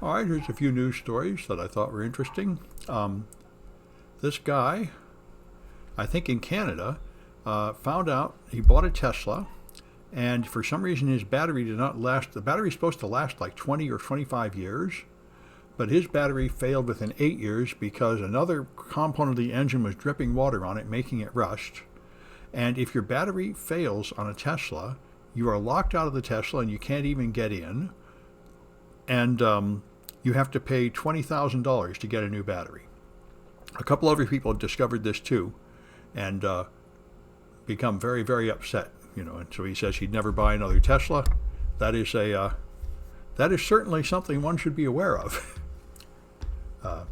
All right, here's a few news stories that I thought were interesting. This guy, I think in Canada, found out he bought a Tesla, and for some reason his battery did not last. The battery's supposed to last like 20 or 25 years, but his battery failed within 8 years because another component of the engine was dripping water on it, making it rust. And if your battery fails on a Tesla, you are locked out of the Tesla and you can't even get in. And you have to pay $20,000 to get a new battery. A couple other people have discovered this too, and become very, very upset. And so he says he'd never buy another Tesla. That is that is certainly something one should be aware of. uh,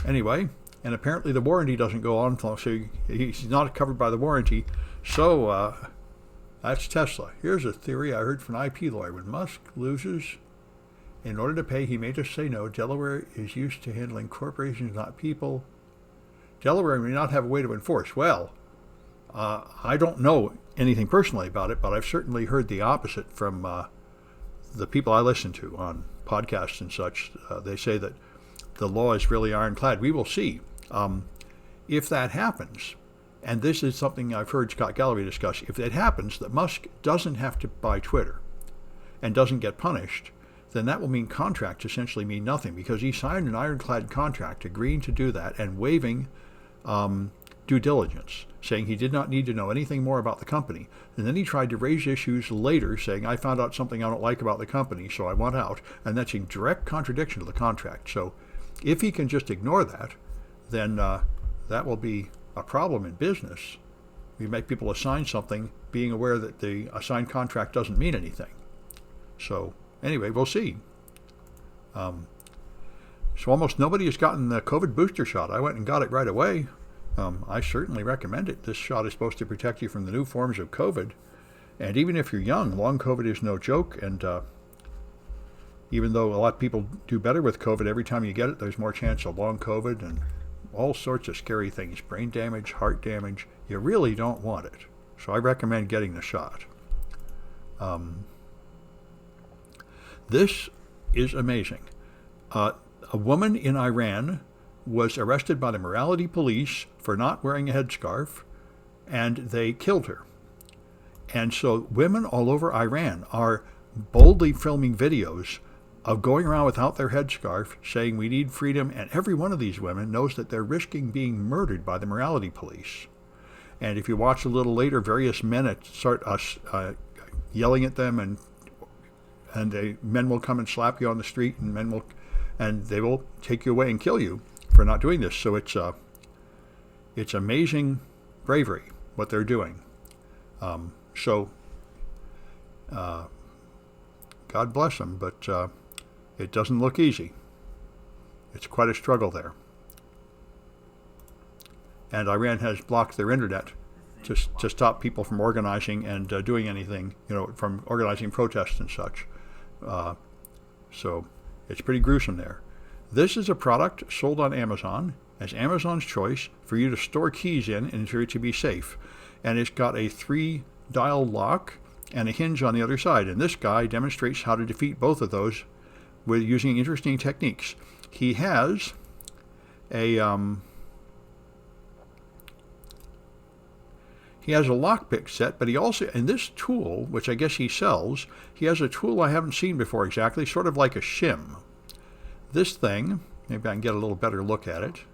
anyway, and apparently the warranty doesn't go on, so he's not covered by the warranty. So that's Tesla. Here's a theory I heard from an IP lawyer: when Musk loses, in order to pay, he may just say no. Delaware is used to handling corporations, not people. Delaware may not have a way to enforce. Well, I don't know anything personally about it, but I've certainly heard the opposite from the people I listen to on podcasts and such. They say that the law is really ironclad. We will see. If that happens, and this is something I've heard Scott Galloway discuss, if it happens that Musk doesn't have to buy Twitter and doesn't get punished, then that will mean contracts essentially mean nothing, because he signed an ironclad contract agreeing to do that and waiving due diligence, saying he did not need to know anything more about the company. And then he tried to raise issues later, saying, I found out something I don't like about the company, so I want out. And that's in direct contradiction to the contract. So if he can just ignore that, then that will be a problem in business. We make people assign something being aware that the assigned contract doesn't mean anything. So anyway, we'll see. So almost nobody has gotten the COVID booster shot. I went and got it right away. I certainly recommend it. This shot is supposed to protect you from the new forms of COVID. And even if you're young, long COVID is no joke. And even though a lot of people do better with COVID, every time you get it, there's more chance of long COVID and all sorts of scary things. Brain damage, heart damage. You really don't want it. So I recommend getting the shot. This is amazing. A woman in Iran was arrested by the morality police for not wearing a headscarf, and they killed her. And so women all over Iran are boldly filming videos of going around without their headscarf, saying we need freedom, and every one of these women knows that they're risking being murdered by the morality police. And if you watch a little later, various men start yelling at them, and men will come and slap you on the street, and they will take you away and kill you for not doing this. So it's amazing bravery what they're doing. So God bless them, but it doesn't look easy. It's quite a struggle there. And Iran has blocked their internet to stop people from organizing and doing anything, from organizing protests and such. So it's pretty gruesome there. This is a product sold on Amazon as Amazon's choice for you to store keys in and for it to be safe. And it's got a 3-dial lock and a hinge on the other side. And this guy demonstrates how to defeat both of those with using interesting techniques. He has a lockpick set, but he also, in this tool, which I guess he sells, he has a tool I haven't seen before exactly, sort of like a shim. This thing, maybe I can get a little better look at it.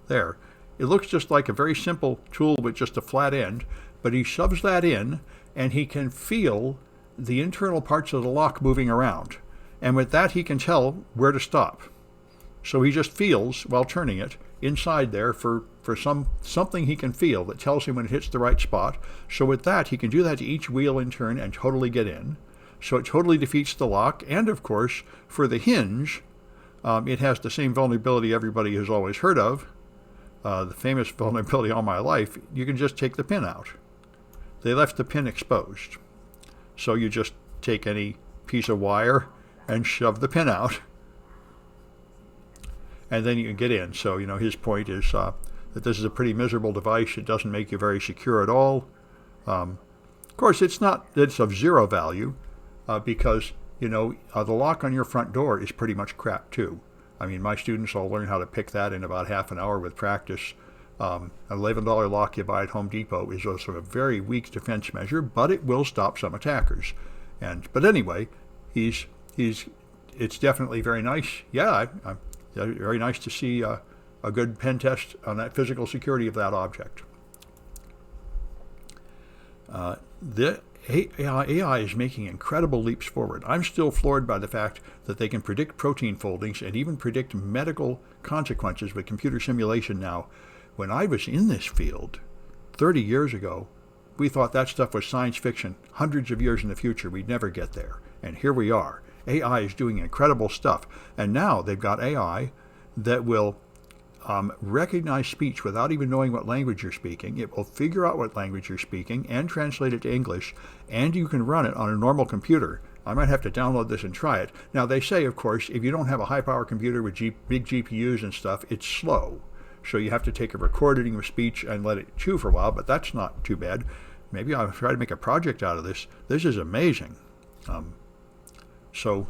There. It looks just like a very simple tool with just a flat end, but he shoves that in and he can feel the internal parts of the lock moving around. And with that, he can tell where to stop. So he just feels, while turning it, inside there for something he can feel that tells him when it hits the right spot. So with that, he can do that to each wheel in turn and totally get in. So it totally defeats the lock. And of course, for the hinge, it has the same vulnerability everybody has always heard of. The famous vulnerability all my life, you can just take the pin out. They left the pin exposed. So you just take any piece of wire and shove the pin out. And then you can get in. So, his point is that this is a pretty miserable device. It doesn't make you very secure at all. Of course, it's of zero value because, the lock on your front door is pretty much crap too. I mean, my students all learn how to pick that in about half an hour with practice. An $11 lock you buy at Home Depot is also a very weak defense measure, but it will stop some attackers. But anyway, it's definitely very nice. Yeah, very nice to see a good pen test on that physical security of that object. The AI is making incredible leaps forward. I'm still floored by the fact that they can predict protein foldings and even predict medical consequences with computer simulation now. When I was in this field 30 years ago, we thought that stuff was science fiction. Hundreds of years in the future, we'd never get there. And here we are. AI is doing incredible stuff. And now they've got AI that will recognize speech without even knowing what language you're speaking. It will figure out what language you're speaking and translate it to English, and you can run it on a normal computer. I might have to download this and try it. Now, they say, of course, if you don't have a high-power computer with big GPUs and stuff, it's slow. So you have to take a recording of speech and let it chew for a while, but that's not too bad. Maybe I'll try to make a project out of this. This is amazing. So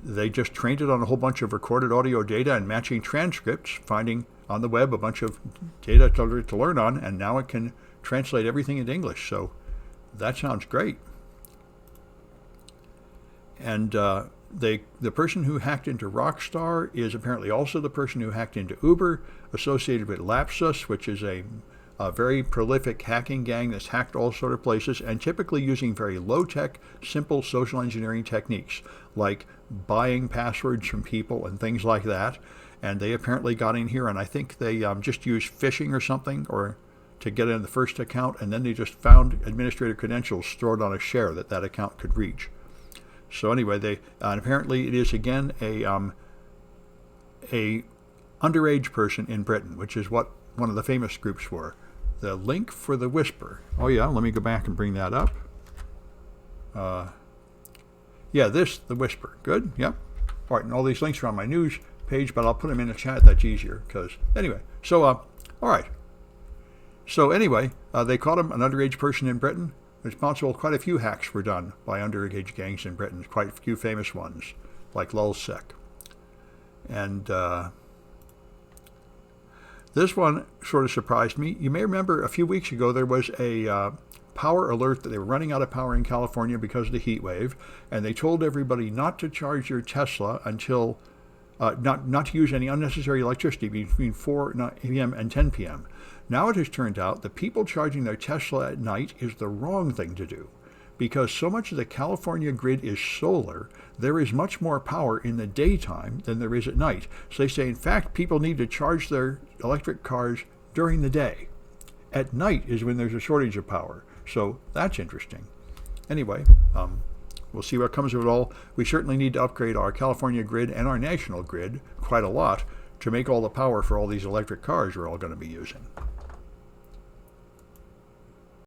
they just trained it on a whole bunch of recorded audio data and matching transcripts, finding on the web a bunch of data to learn on, and now it can translate everything into English. So that sounds great. And the person who hacked into Rockstar is apparently also the person who hacked into Uber, associated with Lapsus, which is a very prolific hacking gang that's hacked all sort of places, and typically using very low-tech, simple social engineering techniques, like buying passwords from people and things like that. And they apparently got in here, and I think they just used phishing or something or to get in the first account, and then they just found administrator credentials stored on a share that account could reach. So anyway, and apparently it is again a underage person in Britain, which is what one of the famous groups were. The link for the Whisper. Oh yeah, let me go back and bring that up. The Whisper. Good. Yep. All right, and all these links are on my news page, but I'll put them in the chat. That's easier because anyway. So all right. So anyway, they caught him, an underage person in Britain. Responsible, quite a few hacks were done by underage gangs in Britain, quite a few famous ones, like Lulzsec. And this one sort of surprised me. You may remember a few weeks ago there was a power alert that they were running out of power in California because of the heat wave, and they told everybody not to charge your Tesla until, not to use any unnecessary electricity between 4 p.m. and 10 p.m. Now it has turned out that people charging their Tesla at night is the wrong thing to do, because so much of the California grid is solar. There is much more power in the daytime than there is at night. So they say, in fact, people need to charge their electric cars during the day. At night is when there's a shortage of power. So that's interesting. Anyway, we'll see what comes of it all. We certainly need to upgrade our California grid and our national grid quite a lot to make all the power for all these electric cars we're all going to be using.